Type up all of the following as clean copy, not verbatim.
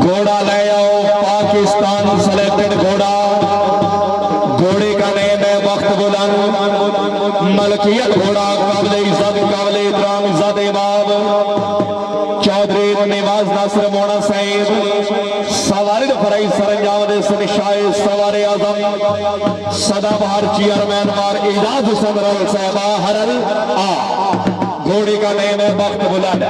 घोड़ा ले आओ, पाकिस्तान सेलेक्टेड घोड़ा। घोड़े का नेम है वक्त बुलंद, मलकियत घोड़ा, काबिल इज्जत, काबिल इकराम, इज्जत इमाम चौधरी निवाज नासिर मोना साहिब सवारिद फराई सरंजाम दे सुनिशाए सवारे आजम सदाबहार चेयरमैन मार इजाज हुसैन रवल साहबा हरल आ। घोड़े का नेम है वक्त बुलंद।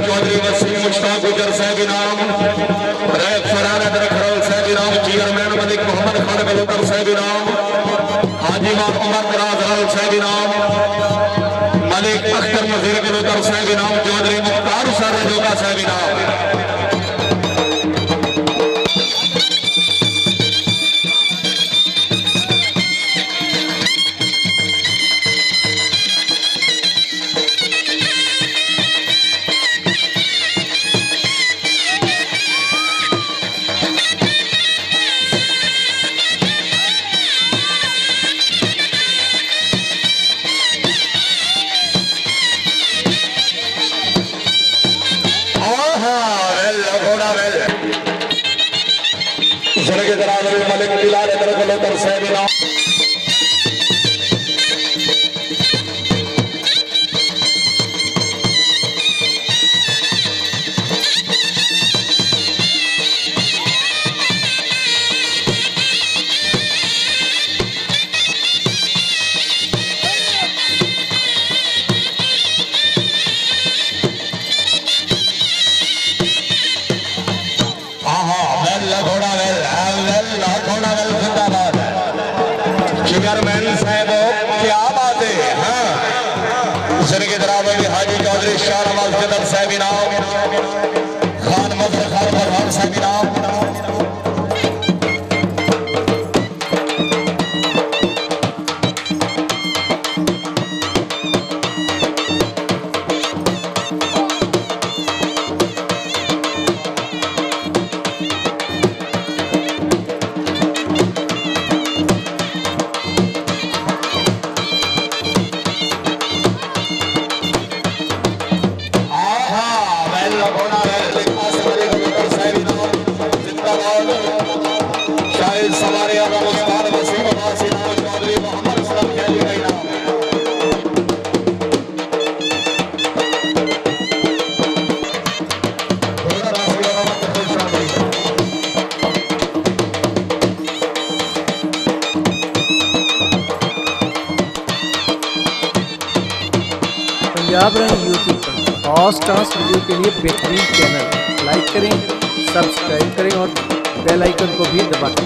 चौधरी वसीम मुश्ताक गुजर साहब इनाम, रैब फराना दरखरौल साहब इनाम, चेयरमैन मलिक मोहम्मद खान बलूतर साहब इनाम, हाजी उमर दराज साहब इनाम, मलिक अख्तर मजीर बलूतर साहब इनाम, चौधरी मुख्तार सारा साहब इनाम। मलिक बिलाल बलूतर साहब इनाम। चेयरमैन साहब क्या बात है। हाँ के दरावर हाजी चौधरी शाह नवाज जदर साहब इनाम, खान मजहर खान फरहान साहब इनाम। घोड़ा पंजाब रंग यूट्यूब पर खास डांस वीडियो के लिए बेहतरीन चैनल लाइक करें, सब्सक्राइब करें और बेल आइकन को भी दबा दें।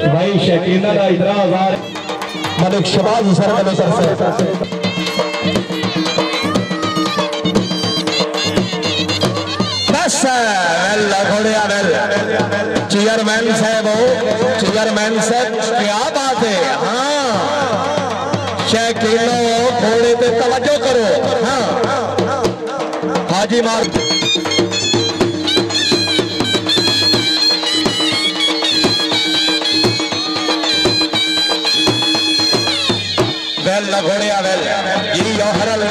भाई शकीना का इतना आजाद मलिक शबाज सर का नजर से बस चेयरमैन साहब चेयरमैन साहब क्या बात है। हाँ शकीनो थोड़े पे तवज्जो करो। हाँ हाजी मार घोड़िया वेल ये हरल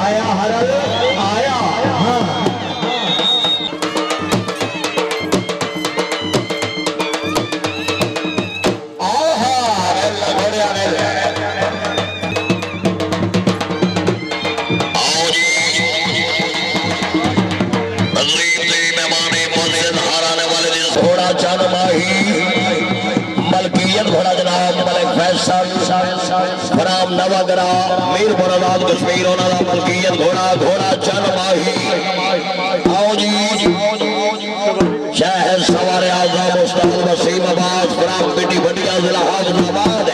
आया हरल आया। हाँ घोड़िया वेल मलकियत घोड़ा जनाब मलिक फैसल फराम नवागरा मीर मुरादाबाद कश्मीर उन्होंने मलकियत घोड़ा घोड़ा चल माही आओ जी शहर सवार आजम मुस्तफा वसीम आबाद फराम बेटी बटिया जिला हाजिराबाद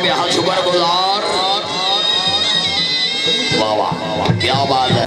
में हसबर गुजार। वाह वाह क्या बात है।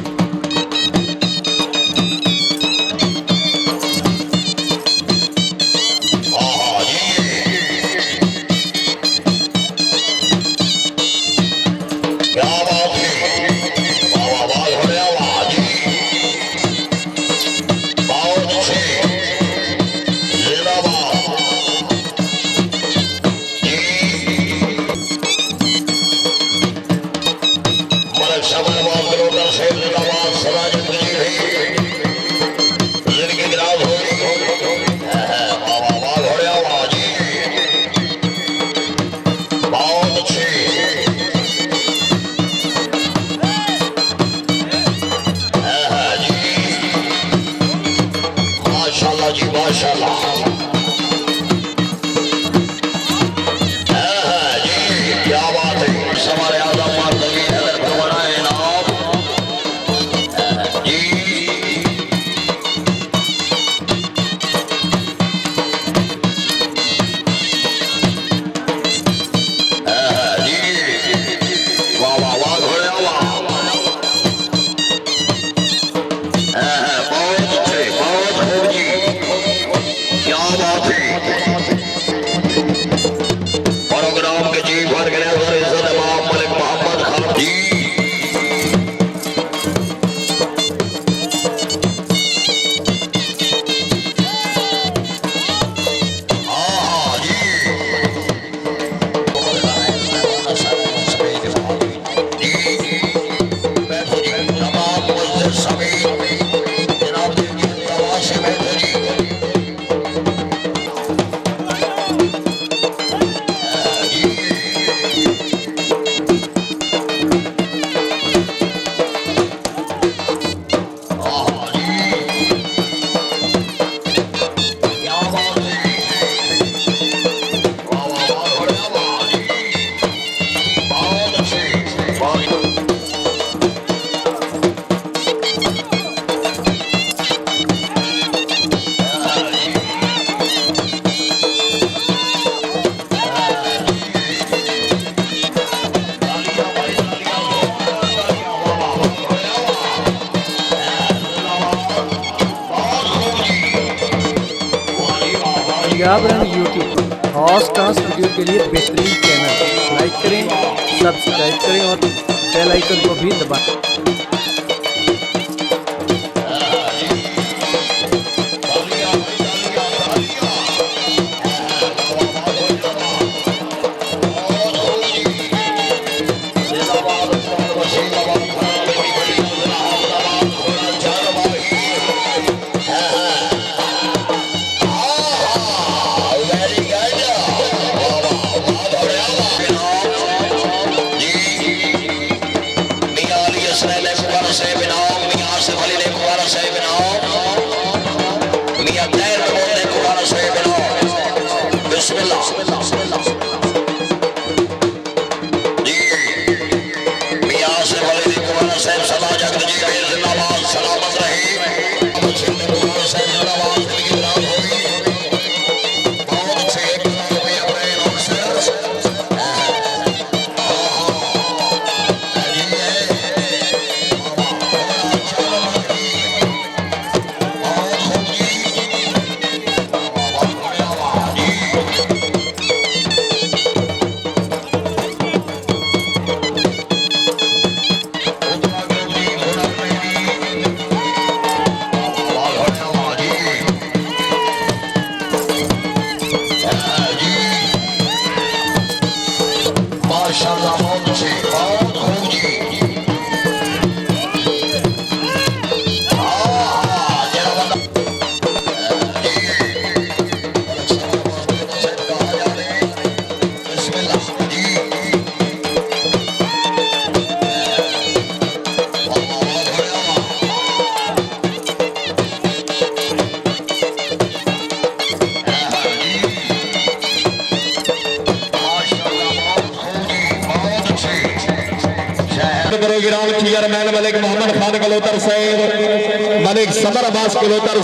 पंजाब रंग यूट्यूब हॉर्स डांस वीडियो के लिए बेहतरीन चैनल। लाइक करें, सब्सक्राइब करें और बेल आइकन को भी दबाएं। चेयरमैन मलिक मोहम्मद खान कलोतर से मलिक समर अब्बास कलोतर से